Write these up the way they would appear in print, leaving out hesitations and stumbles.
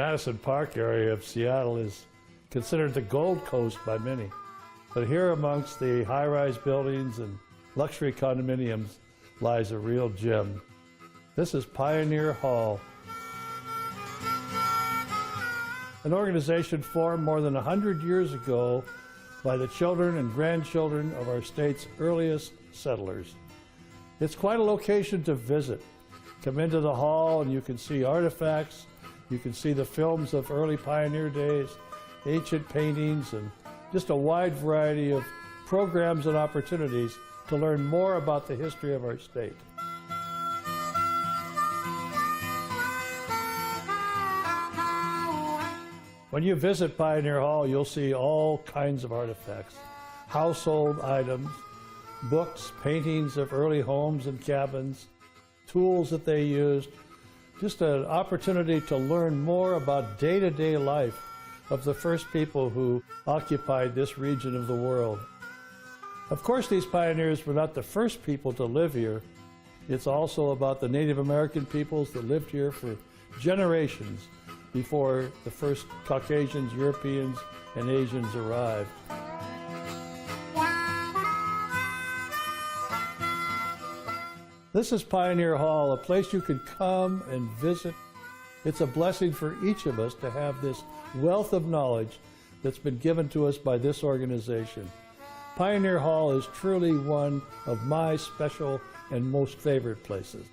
Madison Park area of Seattle is considered the Gold Coast by many. But here amongst the high-rise buildings and luxury condominiums lies a real gem. This is Pioneer Hall, an organization formed more than 100 years ago by the children and grandchildren of our state's earliest settlers. It's quite a location to visit. Come into the hall and you can see artifacts, you can see the films of early pioneer days, ancient paintings, and just a wide variety of programs and opportunities to learn more about the history of our state. When you visit Pioneer Hall, you'll see all kinds of artifacts, household items, books, paintings of early homes and cabins, tools that they used, just an opportunity to learn more about day-to-day life of the first people who occupied this region of the world. Of course, these pioneers were not the first people to live here. It's also about the Native American peoples that lived here for generations before the first Caucasians, Europeans, and Asians arrived. This is Pioneer Hall, a place you can come and visit. It's a blessing for each of us to have this wealth of knowledge that's been given to us by this organization. Pioneer Hall is truly one of my special and most favorite places.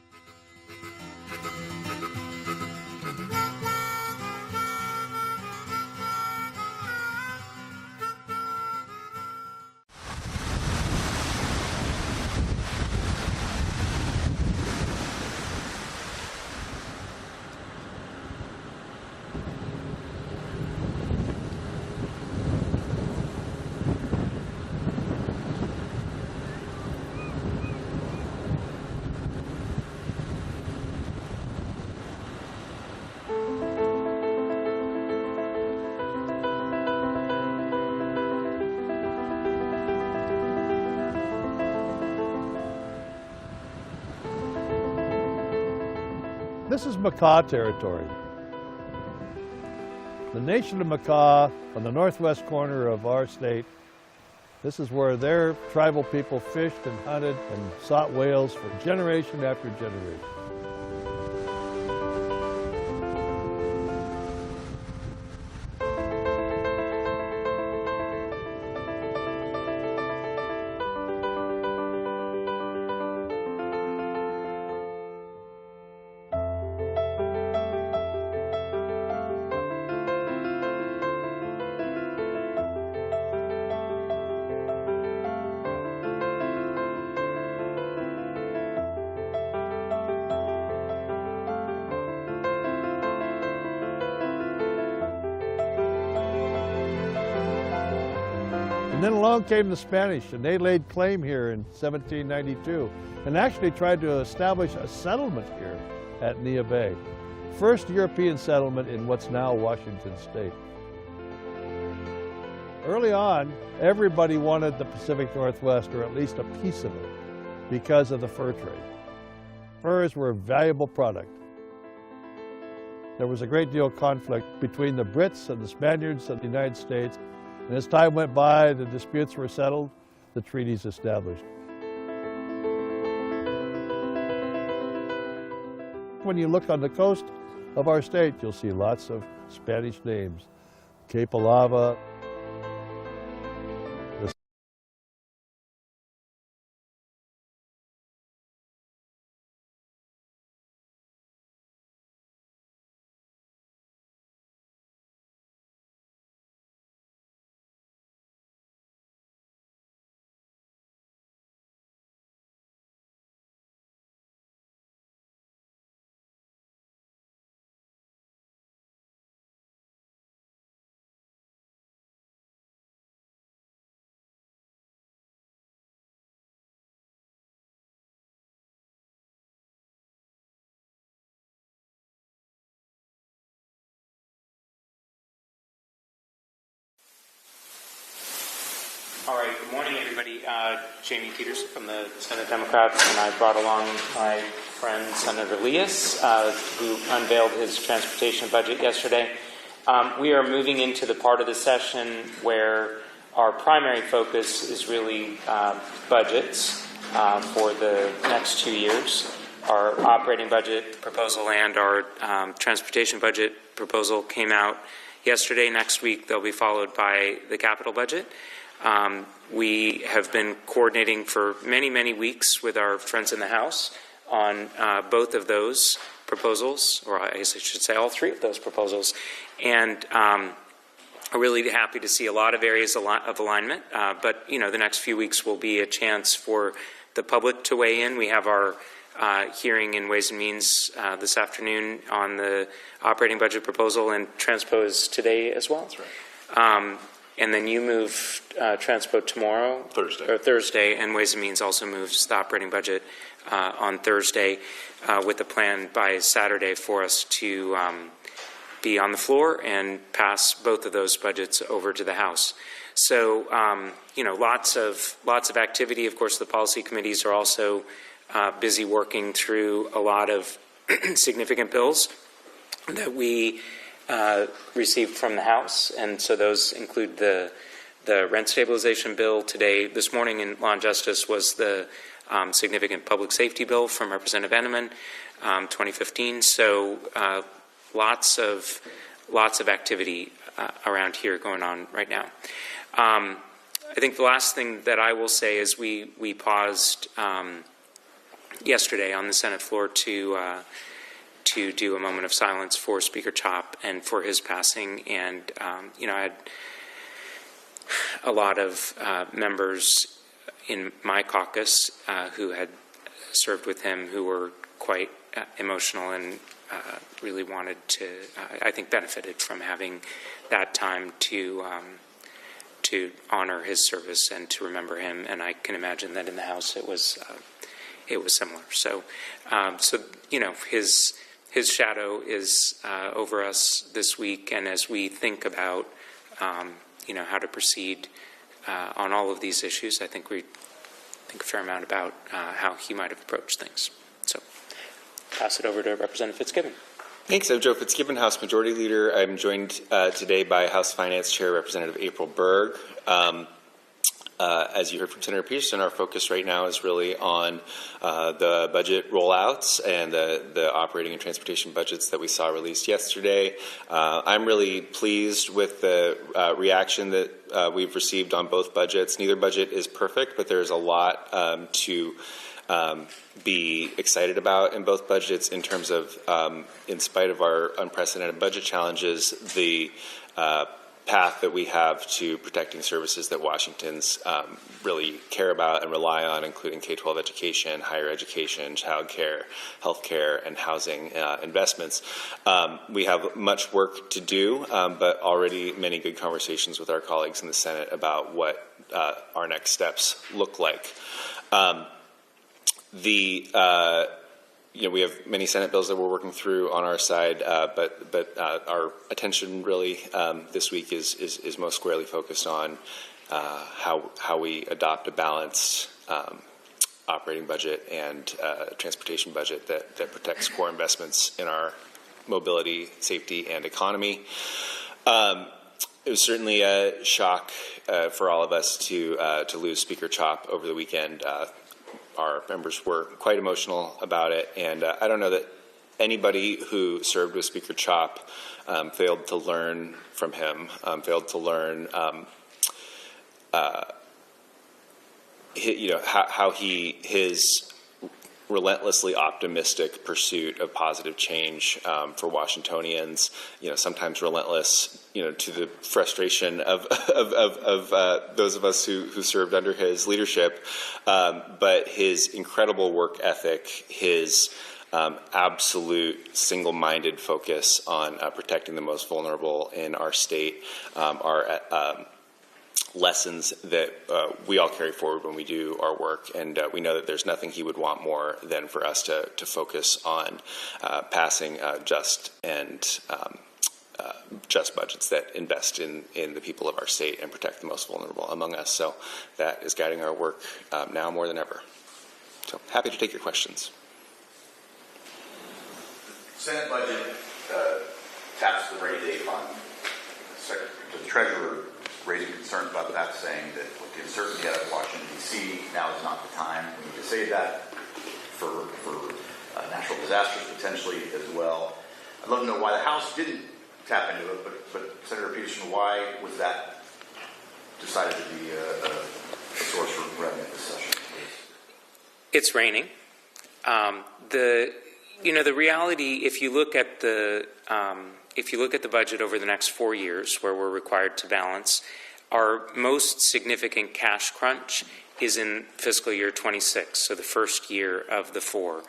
This is Makah territory. The nation of Makah on the northwest corner of our state, this is where their tribal people fished and hunted and sought whales for generation after generation. And then along came the Spanish, and they laid claim here in 1792 and actually tried to establish a settlement here at Neah Bay. First European settlement in what's now Washington State. Early on, everybody wanted the Pacific Northwest, or at least a piece of it, because of the fur trade. Furs were a valuable product. There was a great deal of conflict between the Brits and the Spaniards of the United States. And as time went by, the disputes were settled, the treaties established. When you look on the coast of our state, you'll see lots of Spanish names. Cape Alava, All right, good morning, everybody. Jamie Peterson from the Senate Democrats, and I brought along my friend Senator Leas, who unveiled his transportation budget yesterday. We are moving into the part of the session where our primary focus is really budgets for the next 2 years. Our operating budget proposal and our transportation budget proposal came out yesterday. Next week, they'll be followed by the capital budget. We have been coordinating for many, many weeks with our friends in the House on both of those proposals, or I guess I should say all three of those proposals, and I'm really happy to see a lot of areas of alignment, but the next few weeks will be a chance for the public to weigh in. We have our hearing in Ways and Means this afternoon on the operating budget proposal, and Transpo is today as well. That's right. And then you move Transpo tomorrow? Thursday, and Ways and Means also moves the operating budget on Thursday with a plan by Saturday for us to be on the floor and pass both of those budgets over to the House. So, lots of activity. Of course, the policy committees are also busy working through a lot of significant bills that we received from the House, and so those include the rent stabilization bill. This morning in Law and Justice was the significant public safety bill from Representative Enneman, 2015. So lots of activity around here going on right now. I think the last thing that I will say is we paused yesterday on the Senate floor to do a moment of silence for Speaker Chop and for his passing. And, I had a lot of members in my caucus who had served with him who were quite emotional and really wanted to, I think, benefited from having that time to honor his service and to remember him. And I can imagine that in the House it was similar. So, his shadow is over us this week, and as we think about, how to proceed on all of these issues, I think we think a fair amount about how he might have approached things. So, pass it over to Representative Fitzgibbon. Thanks. I'm Joe Fitzgibbon, House Majority Leader. I'm joined today by House Finance Chair Representative April Berg. As you heard from Senator Peterson, our focus right now is really on the budget rollouts and the operating and transportation budgets that we saw released yesterday. I'm really pleased with the reaction that we've received on both budgets. Neither budget is perfect, but there's a lot to be excited about in both budgets in terms of, in spite of our unprecedented budget challenges, the path that we have to protecting services that Washingtons really care about and rely on, including K-12 education, higher education, child care, health care, and housing investments. We have much work to do, but already many good conversations with our colleagues in the Senate about what our next steps look like. We have many Senate bills that we're working through on our side, but our attention really this week is most squarely focused on how we adopt a balanced operating budget and transportation budget that protects core investments in our mobility, safety, and economy. It was certainly a shock for all of us to lose Speaker Chop over the weekend. Our members were quite emotional about it, and I don't know that anybody who served with Speaker Chop failed to learn from him, failed to learn how his relentlessly optimistic pursuit of positive change for Washingtonians, sometimes relentless, to the frustration of those of us who served under his leadership, but his incredible work ethic, his absolute single-minded focus on protecting the most vulnerable in our state are lessons that we all carry forward when we do our work, and we know that there's nothing he would want more than for us to focus on passing just and just budgets that invest in the people of our state and protect the most vulnerable among us. So that is guiding our work now more than ever. So happy to take your questions. Senate budget taps the rainy day fund. The treasurer raising concerns about that, saying that with the uncertainty out of Washington, D.C., now is not the time. We need to save that for natural disasters potentially as well. I'd love to know why the House didn't tap into it, but Senator Peterson, why was that decided to be a source for revenue this session? It's raining. The reality, if you look at the budget over the next 4 years, where we're required to balance, our most significant cash crunch is in fiscal year 26, so the first year of the 4.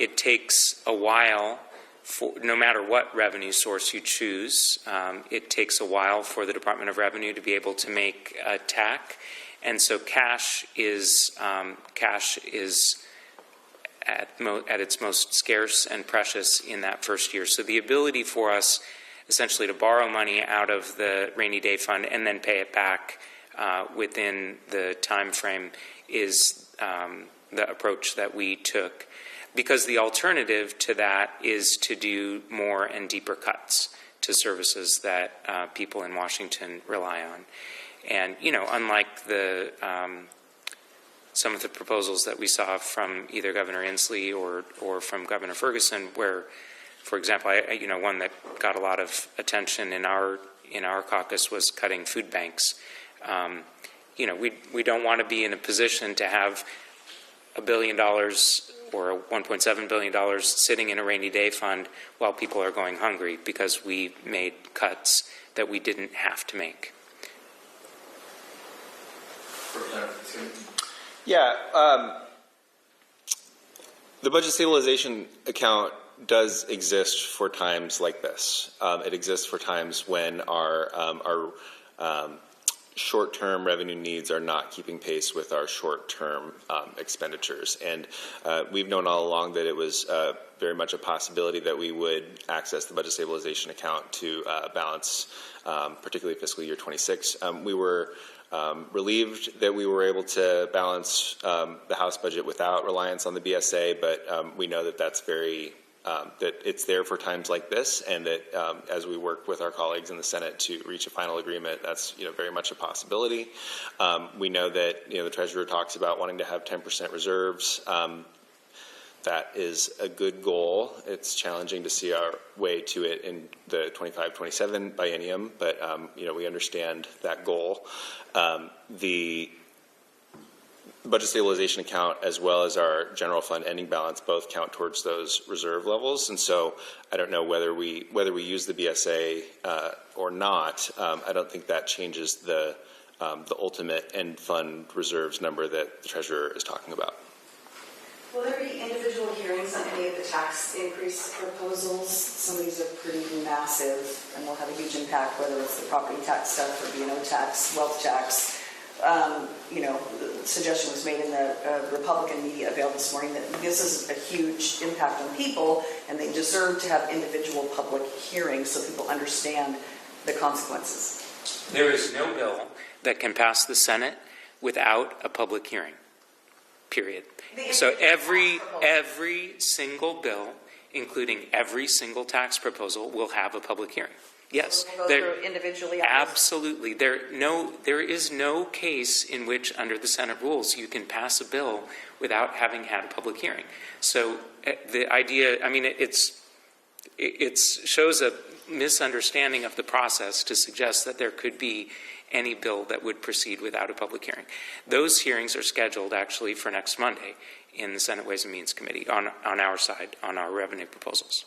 It takes a while, no matter what revenue source you choose, it takes a while for the Department of Revenue to be able to make a TAC, and so cash is at its most scarce and precious in that first year. So the ability for us essentially to borrow money out of the rainy day fund and then pay it back within the time frame is the approach that we took, because the alternative to that is to do more and deeper cuts to services that people in Washington rely on. And, unlike the some of the proposals that we saw from either Governor Inslee or from Governor Ferguson, where, for example, one that got a lot of attention in our caucus was cutting food banks. We don't want to be in a position to have $1 billion or $1.7 billion sitting in a rainy day fund while people are going hungry because we made cuts that we didn't have to make. Yeah, the budget stabilization account does exist for times like this. It exists for times when our short-term revenue needs are not keeping pace with our short-term expenditures. And we've known all along that it was very much a possibility that we would access the budget stabilization account to balance, particularly fiscal year 26. We were relieved that we were able to balance the House budget without reliance on the BSA, but we know that that's that it's there for times like this, and that as we work with our colleagues in the Senate to reach a final agreement, that's very much a possibility. We know that the Treasurer talks about wanting to have 10% reserves. That is a good goal. It's challenging to see our way to it in the 25-27 biennium, but we understand that goal. The budget stabilization account, as well as our general fund ending balance, both count towards those reserve levels. And so I don't know whether we use the BSA or not. I don't think that changes the ultimate end fund reserves number that the Treasurer is talking about. Will there be individual hearings on any of the tax increase proposals? Some of these are pretty massive and will have a huge impact, whether it's the property tax stuff or B&O tax, wealth tax. The suggestion was made in the Republican media available this morning that this is a huge impact on people and they deserve to have individual public hearings so people understand the consequences. There is no bill that can pass the Senate without a public hearing, period. So every single bill, including every single tax proposal, will have a public hearing. Yes, we'll go through individually. Absolutely. There is no case in which, under the Senate rules, you can pass a bill without having had a public hearing. So the idea, it shows a misunderstanding of the process to suggest that there could be any bill that would proceed without a public hearing. Those hearings are scheduled actually for next Monday in the Senate Ways and Means Committee on our side, on our revenue proposals.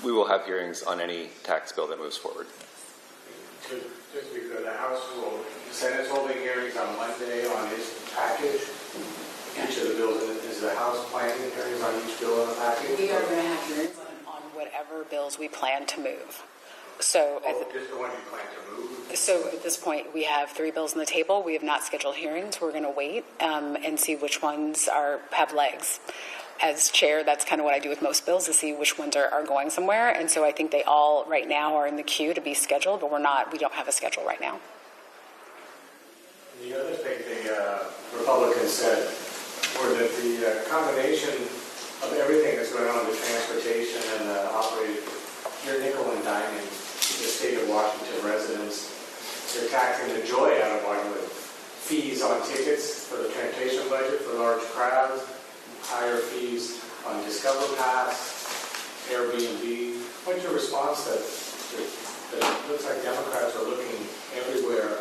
We will have hearings on any tax bill that moves forward. Just because the Senate's holding hearings on Monday on its package, each of the bills, is the House planning hearings on each bill in the package? We are going to have hearings on whatever bills we plan to move. So, just the one you plan to move? So at this point, we have 3 bills on the table. We have not scheduled hearings. We're going to wait and see which ones have legs. as chair, that's kind of what I do with most bills, to see which ones are going somewhere. And so I think they all right now are in the queue to be scheduled, but we don't have a schedule right now. The other thing the Republicans said were that the combination of everything that's going on with transportation and your nickel and diming the state of Washington residents, they're taxing the joy out of Washington. Fees on tickets for the transportation budget for large crowds, higher fees on Discover Pass, Airbnb. What's your response to that? It looks like Democrats are looking everywhere.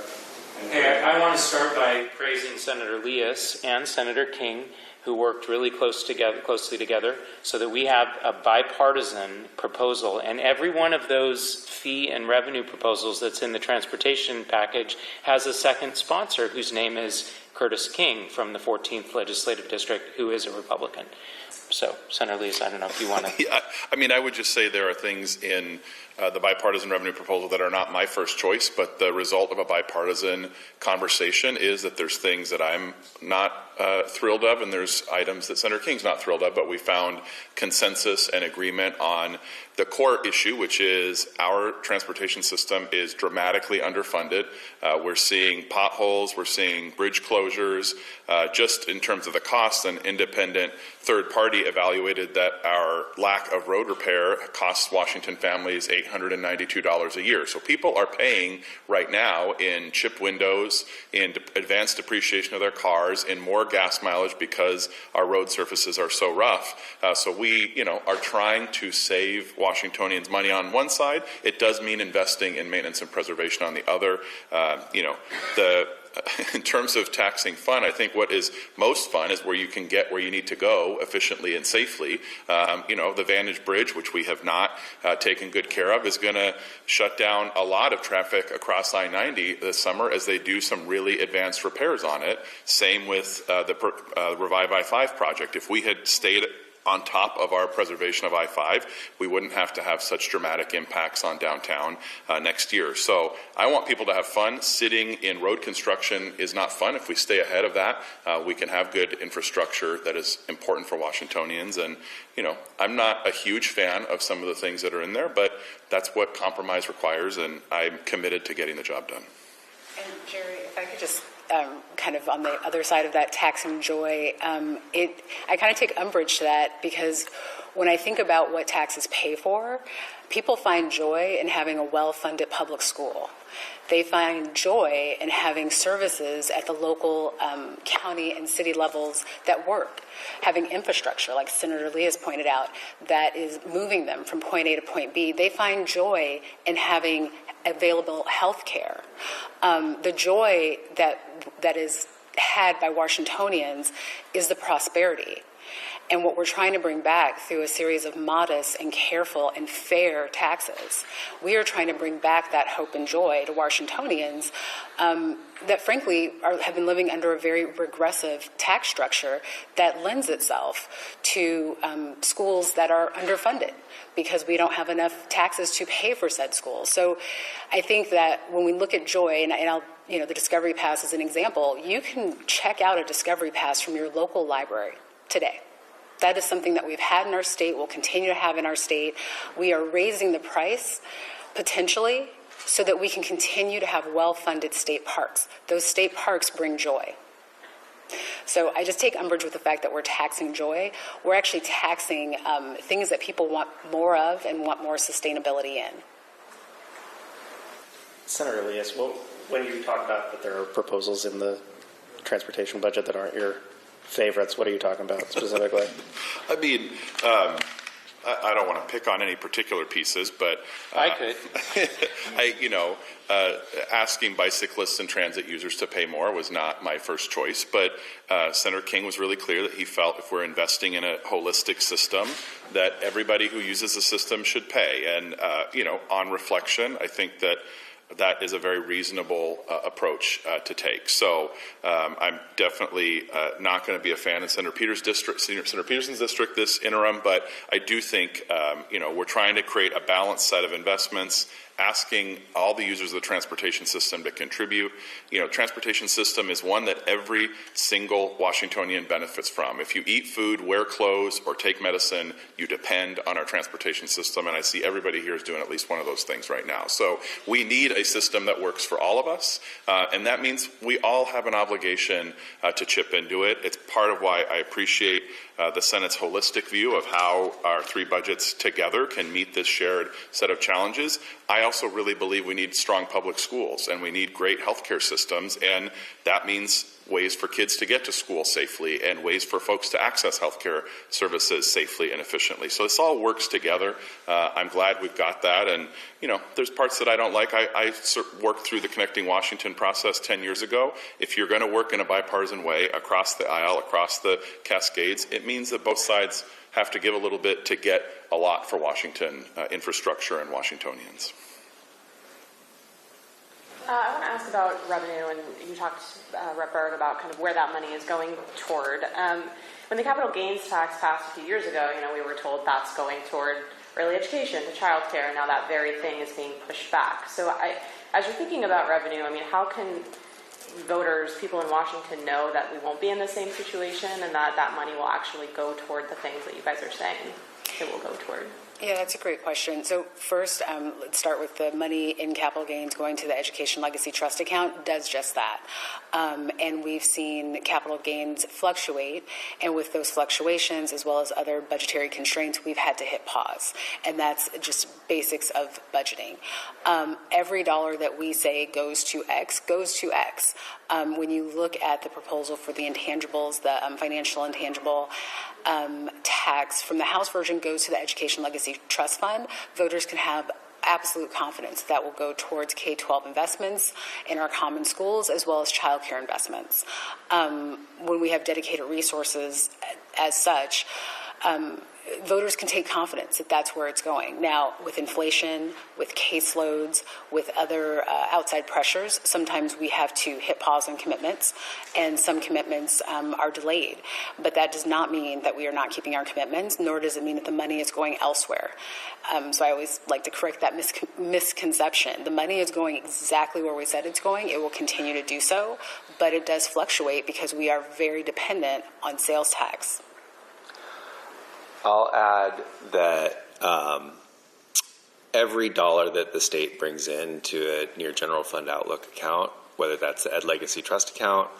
Hey, I want to start by praising Senator Leas and Senator King, who worked really closely together so that we have a bipartisan proposal. And every one of those fee and revenue proposals that's in the transportation package has a second sponsor whose name is Curtis King from the 14th Legislative District, who is a Republican. So, Senator Leas, I don't know if you want to... Yeah, I mean, I would just say there are things in the bipartisan revenue proposal that are not my first choice, but the result of a bipartisan conversation is that there's things that I'm not thrilled of, and there's items that Senator King's not thrilled of, but we found consensus and agreement on the core issue, which is our transportation system is dramatically underfunded. We're seeing potholes, we're seeing bridge closures. Just in terms of the costs, an independent third party evaluated that our lack of road repair costs Washington families $892 a year. So people are paying right now in chip windows, in advanced depreciation of their cars, in more gas mileage because our road surfaces are so rough. So we, are trying to save Washingtonians money on one side. It does mean investing in maintenance and preservation on the other. In terms of taxing fun, I think what is most fun is where you can get where you need to go efficiently and safely. The Vantage Bridge, which we have not taken good care of, is going to shut down a lot of traffic across I-90 this summer as they do some really advanced repairs on it. Same with the Revive I-5 project. If we had stayed on top of our preservation of I-5, we wouldn't have to have such dramatic impacts on downtown next year. So I want people to have fun. Sitting in road construction is not fun. If we stay ahead of that, we can have good infrastructure that is important for Washingtonians. And, I'm not a huge fan of some of the things that are in there, but that's what compromise requires, and I'm committed to getting the job done. And Jerry, if I could just kind of on the other side of that taxing joy, I kind of take umbrage to that because when I think about what taxes pay for, people find joy in having a well-funded public school. They find joy in having services at the local, county and city levels that work, having infrastructure, like Senator Lee has pointed out, that is moving them from point A to point B. They find joy in having available health care. The joy that is had by Washingtonians is the prosperity. And what we're trying to bring back through a series of modest and careful and fair taxes, we are trying to bring back that hope and joy to Washingtonians that frankly have been living under a very regressive tax structure that lends itself to schools that are underfunded because we don't have enough taxes to pay for said schools. So I think that when we look at joy, and I'll the Discovery Pass is an example, you can check out a Discovery Pass from your local library today. That is something that we've had in our state, we'll continue to have in our state. We are raising the price, potentially, so that we can continue to have well-funded state parks. Those state parks bring joy. So I just take umbrage with the fact that we're taxing joy. We're actually taxing things that people want more of and want more sustainability in. Senator Elias, when you talk about that there are proposals in the transportation budget that aren't your favorites, what are you talking about specifically? I mean, I don't want to pick on any particular pieces, but I could. Asking bicyclists and transit users to pay more was not my first choice, but Senator King was really clear that he felt if we're investing in a holistic system, that everybody who uses the system should pay. And, on reflection, I think that is a very reasonable approach to take. So I'm definitely not going to be a fan of Senator Peterson's district this interim, but I do think we're trying to create a balanced set of investments asking all the users of the transportation system to contribute. You know, transportation system is one that every single Washingtonian benefits from. If you eat food, wear clothes, or take medicine, you depend on our transportation system, and I see everybody here is doing at least one of those things right now. So we need a system that works for all of us, and that means we all have an obligation to chip into it. It's part of why I appreciate the Senate's holistic view of how our three budgets together can meet this shared set of challenges. I also really believe we need strong public schools and we need great healthcare systems, and that means ways for kids to get to school safely and ways for folks to access healthcare services safely and efficiently. So this all works together. I'm glad we've got that, and you know, there's parts that I don't like. I worked through the Connecting Washington process 10 years ago. If you're going to work in a bipartisan way across the aisle, across the Cascades, it means that both sides have to give a little bit to get a lot for Washington infrastructure and Washingtonians. I want to ask about revenue, and you talked, Rep. Berg, about kind of where that money is going toward. When the capital gains tax passed a few years ago, you know, we were told that's going toward early education, to child care, and now that very thing is being pushed back. So as you're thinking about revenue, I mean, how can voters, people in Washington, know that we won't be in the same situation and that that money will actually go toward the things that you guys are saying it will go toward? Yeah, that's a great question. So first, let's start with the money in capital gains going to the Education Legacy Trust account does just that. And we've seen capital gains fluctuate, and with those fluctuations, as well as other budgetary constraints, we've had to hit pause. And that's just basics of budgeting. Every dollar that we say goes to X, goes to X. When you look at the proposal for the intangibles, the financial intangible tax from the House version goes to the Education Legacy Trust Fund, voters can have absolute confidence that will go towards K-12 investments in our common schools as well as child care investments. When we have dedicated resources as such, voters can take confidence that that's where it's going. Now, with inflation, with caseloads, with other outside pressures, sometimes we have to hit pause on commitments, and some commitments are delayed. But that does not mean that we are not keeping our commitments, nor does it mean that the money is going elsewhere. So I always like to correct that misconception. The money is going exactly where we said it's going. It will continue to do so, but it does fluctuate because we are very dependent on sales tax. I'll add that every dollar that the state brings into a near general fund outlook account, whether that's the Ed Legacy Trust account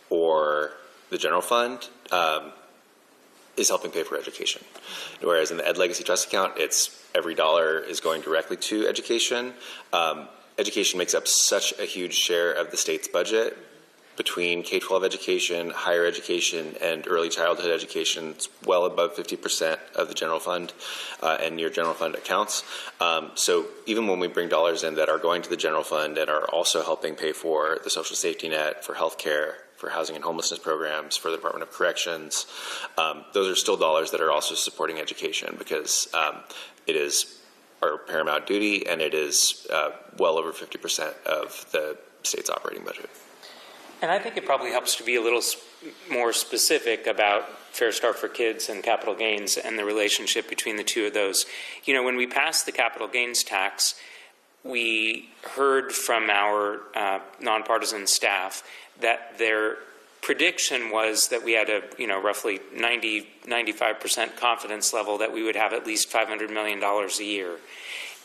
or the general fund, is helping pay for education. Whereas in the Ed Legacy Trust account, it's every dollar is going directly to education. Education makes up such a huge share of the state's budget. Between K-12 education, higher education, and early childhood education, it's well above 50% of the general fund and near general fund accounts. So even when we bring dollars in that are going to the general fund and are also helping pay for the social safety net, for health care, for housing and homelessness programs, for the Department of Corrections, those are still dollars that are also supporting education because it is our paramount duty and it is well over 50% of the state's operating budget. And I think it probably helps to be a little more specific about Fair Start for Kids and capital gains and the relationship between the two of those. You know, when we passed the capital gains tax, we heard from our nonpartisan staff that their prediction was that we had a, roughly 95% confidence level that we would have at least $500 million a year.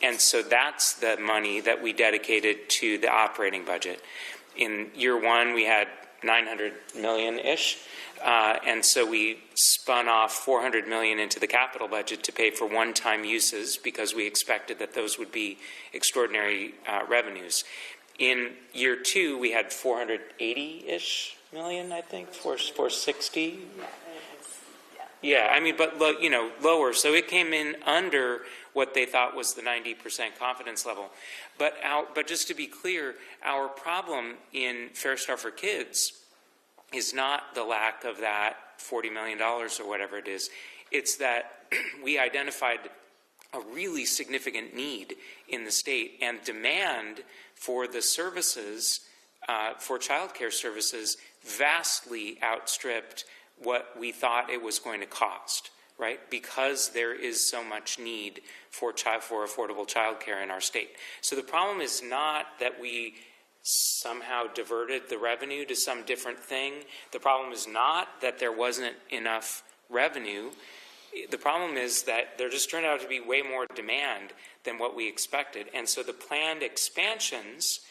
And so that's the money that we dedicated to the operating budget. In year one, we had 900 million-ish, and so we spun off 400 million into the capital budget to pay for one-time uses because we expected that those would be extraordinary revenues. In year two, we had 480-ish million, I think, 460. Yeah, I mean, but lower. So it came in under what they thought was the 90% confidence level. But just to be clear, our problem in Fair Start for Kids is not the lack of that $40 million or whatever it is. It's that we identified a really significant need in the state, and demand for the services, for child care services, vastly outstripped what we thought it was going to cost. right? Because there is so much need for affordable childcare in our state. So the problem is not that we somehow diverted the revenue to some different thing. The problem is not that there wasn't enough revenue. The problem is that there just turned out to be way more demand than what we expected. And so the planned expansions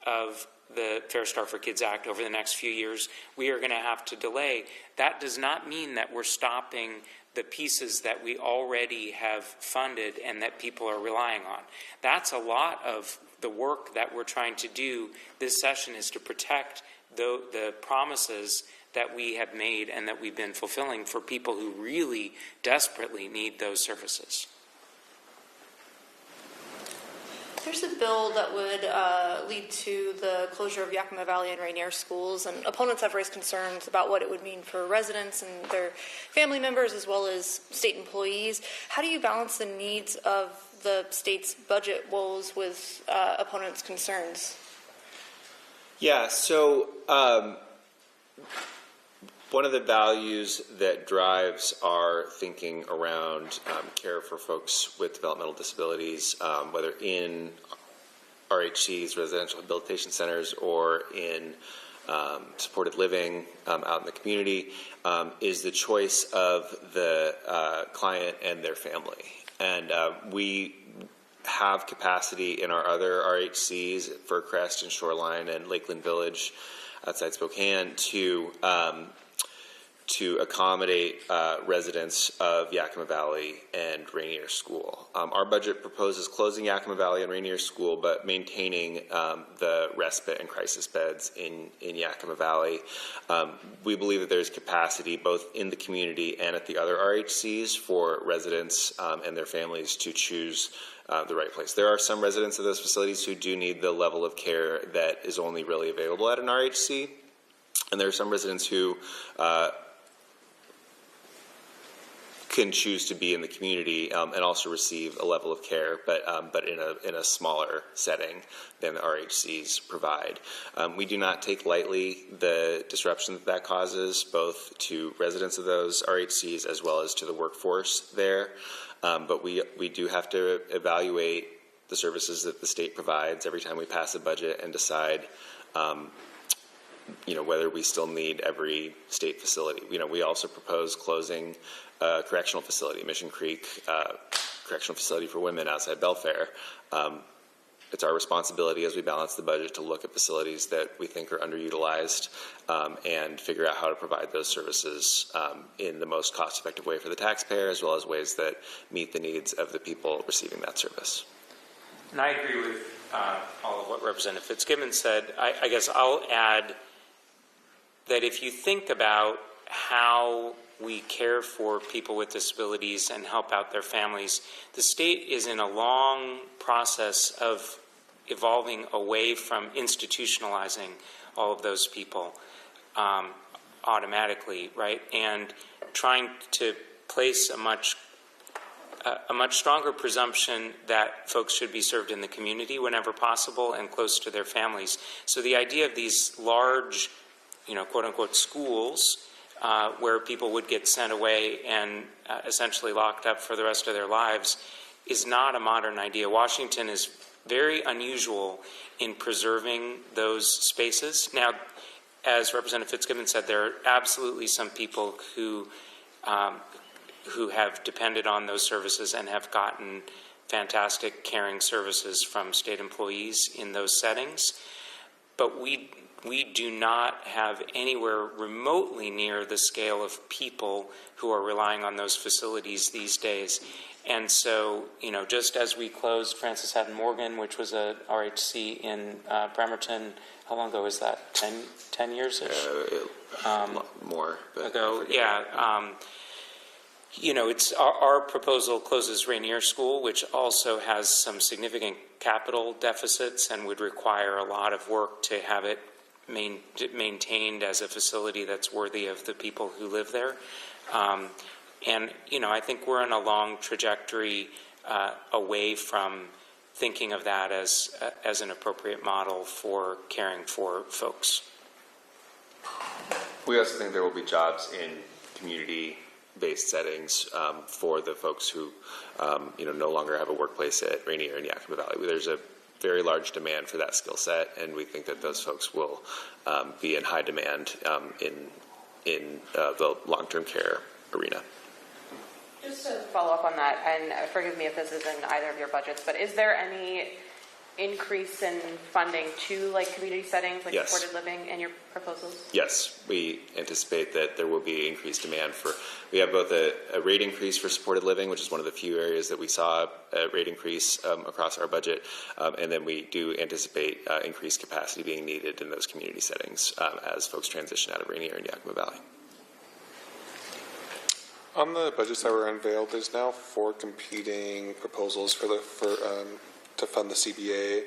of the Fair Start for Kids Act over the next few years, we are going to have to delay. That does not mean that we're stopping the pieces that we already have funded and that people are relying on. That's a lot of the work that we're trying to do this session, is to protect the promises that we have made and that we've been fulfilling for people who really desperately need those services. There's a bill that would lead to the closure of Yakima Valley and Rainier schools, and opponents have raised concerns about what it would mean for residents and their family members as well as state employees. How do you balance the needs of the state's budget woes with opponents' concerns? Yeah, so one of the values that drives our thinking around care for folks with developmental disabilities, whether in RHCs, residential rehabilitation centers, or in supported living out in the community, is the choice of the client and their family. And we have capacity in our other RHCs, Fircrest and Shoreline and Lakeland Village outside Spokane, to accommodate residents of Yakima Valley and Rainier School. Our budget proposes closing Yakima Valley and Rainier School, but maintaining the respite and crisis beds in Yakima Valley. We believe that there's capacity both in the community and at the other RHCs for residents and their families to choose the right place. There are some residents of those facilities who do need the level of care that is only really available at an RHC, and there are some residents who can choose to be in the community and also receive a level of care, but in a smaller setting than the RHCs provide. We do not take lightly the disruption that causes, both to residents of those RHCs as well as to the workforce there. But we do have to evaluate the services that the state provides every time we pass a budget and decide whether we still need every state facility. We also propose closing a correctional facility, Mission Creek Correctional Facility for Women outside Belfair. It's our responsibility as we balance the budget to look at facilities that we think are underutilized and figure out how to provide those services in the most cost-effective way for the taxpayer, as well as ways that meet the needs of the people receiving that service. And I agree with all of what Representative Fitzgibbon said. I guess I'll add that if you think about how we care for people with disabilities and help out their families, the state is in a long process of evolving away from institutionalizing all of those people automatically, right? And trying to place a much stronger presumption that folks should be served in the community whenever possible and close to their families. So the idea of these large, quote unquote schools where people would get sent away and essentially locked up for the rest of their lives is not a modern idea. Washington is very unusual in preserving those spaces. Now, as Representative Fitzgibbon said, there are absolutely some people who have depended on those services and have gotten fantastic caring services from state employees in those settings. But we do not have anywhere remotely near the scale of people who are relying on those facilities these days. And so, just as we closed Francis Haddon Morgan, which was a RHC in Bremerton, how long ago was that? 10 years-ish? More ago, yeah. It's our proposal closes Rainier School, which also has some significant capital deficits and would require a lot of work to have it maintained as a facility that's worthy of the people who live there. And I think we're on a long trajectory away from thinking of that as an appropriate model for caring for folks. We also think there will be jobs in community based settings for the folks who no longer have a workplace at Rainier and Yakima Valley. There's a very large demand for that skill set, and we think that those folks will be in high demand in the long-term care arena. Just to follow up on that, and forgive me if this is in either of your budgets, but is there any increase in funding to like community settings, like Yes. supported living in your proposals? Yes, we anticipate that there will be increased demand for, we have both a rate increase for supported living, which is one of the few areas that we saw a rate increase across our budget, and then we do anticipate increased capacity being needed in those community settings as folks transition out of Rainier and Yakima Valley. On the budgets that were unveiled, there's now 4 competing proposals to fund the CBA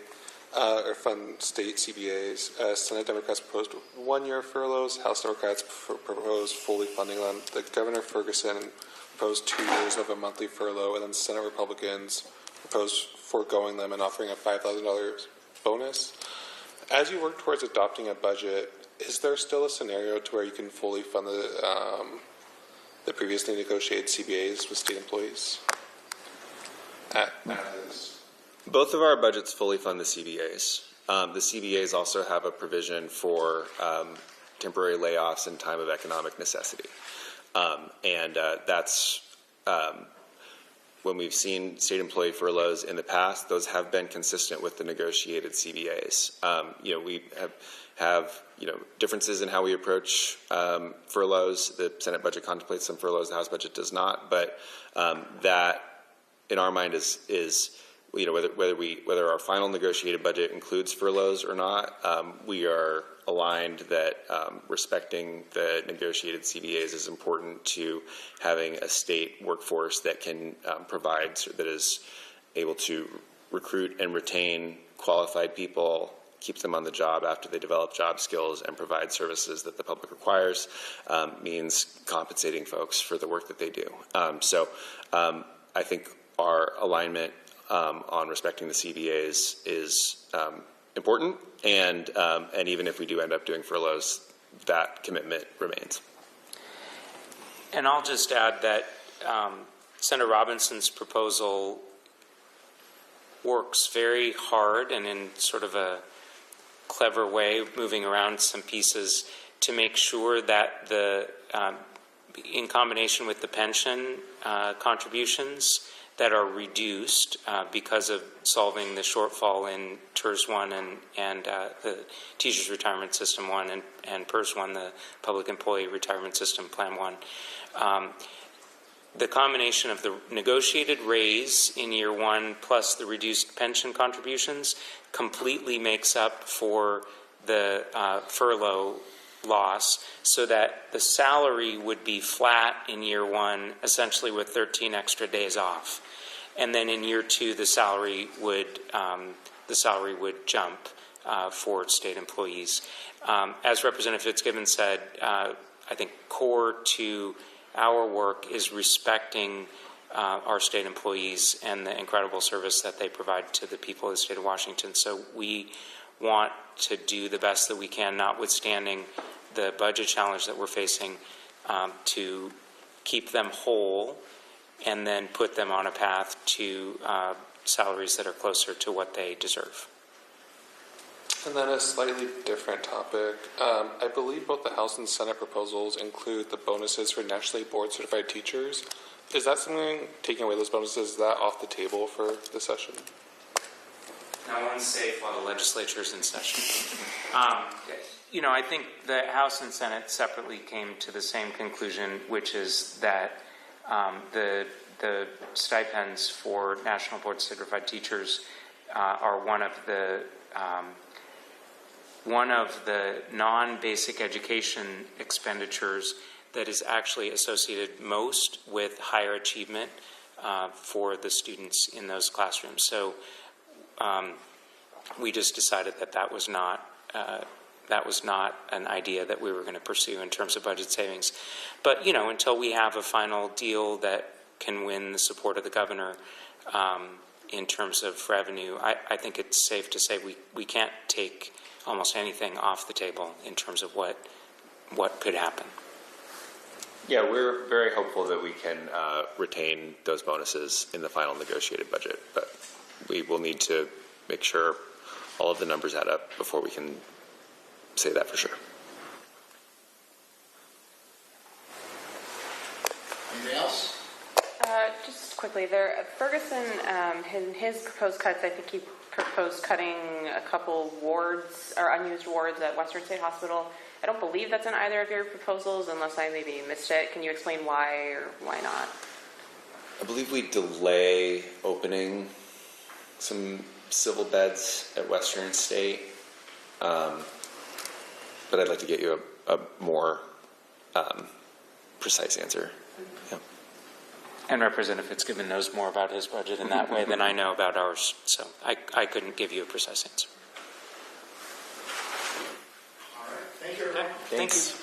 or fund state CBAs. Senate Democrats proposed 1-year furloughs. House Democrats proposed fully funding them. The Governor Ferguson proposed 2 years of a monthly furlough, and then Senate Republicans proposed foregoing them and offering a $5,000 bonus. As you work towards adopting a budget, is there still a scenario to where you can fully fund the previously negotiated CBAs with state employees? Both of our budgets fully fund the CBAs. The CBAs also have a provision for temporary layoffs in time of economic necessity. That's when we've seen state employee furloughs in the past, those have been consistent with the negotiated CBAs. We have differences in how we approach furloughs. The Senate budget contemplates some furloughs, the House budget does not, but that in our mind is whether our final negotiated budget includes furloughs or not, we are aligned that respecting the negotiated CBAs is important to having a state workforce that can provide, that is able to recruit and retain qualified people, keep them on the job after they develop job skills, and provide services that the public requires, means compensating folks for the work that they do. So I think our alignment on respecting the CBAs is important, and even if we do end up doing furloughs, that commitment remains. And I'll just add that Senator Robinson's proposal works very hard and in sort of a clever way, moving around some pieces to make sure that in combination with the pension contributions that are reduced because of solving the shortfall in TERS 1 and the Teachers Retirement System 1 and PERS 1, the Public Employee Retirement System Plan 1. The combination of the negotiated raise in year 1 plus the reduced pension contributions completely makes up for the furlough loss, so that the salary would be flat in year 1, essentially with 13 extra days off, and then in year 2 the salary would jump for state employees. As Representative Fitzgibbon said, I think core to our work is respecting our state employees and the incredible service that they provide to the people of the state of Washington. So we want to do the best that we can, notwithstanding the budget challenge that we're facing, to keep them whole and then put them on a path to salaries that are closer to what they deserve. And then a slightly different topic. I believe both the House and Senate proposals include the bonuses for nationally board certified teachers. Is that something, taking away those bonuses, is that off the table for the session? No one's safe while the legislature is in session. I think the House and Senate separately came to the same conclusion, which is that the stipends for national board certified teachers are one of the non-basic education expenditures that is actually associated most with higher achievement for the students in those classrooms. So we just decided that was not an idea that we were going to pursue in terms of budget savings. But until we have a final deal that can win the support of the governor in terms of revenue, I think it's safe to say we can't take almost anything off the table in terms of what could happen. Yeah, we're very hopeful that we can retain those bonuses in the final negotiated budget, but we will need to make sure all of the numbers add up before we can say that for sure. Anything else? Just quickly, there, Ferguson, in his proposed cuts, I think he proposed cutting a couple wards or unused wards at Western State Hospital. I don't believe that's in either of your proposals, unless I maybe missed it. Can you explain why or why not? I believe we delay opening some civil beds at Western State, but I'd like to get you a more precise answer. Yeah. And Representative Fitzgibbon knows more about his budget in that way than I know about ours, so I couldn't give you a precise answer. All right, thank you, everyone. Thanks.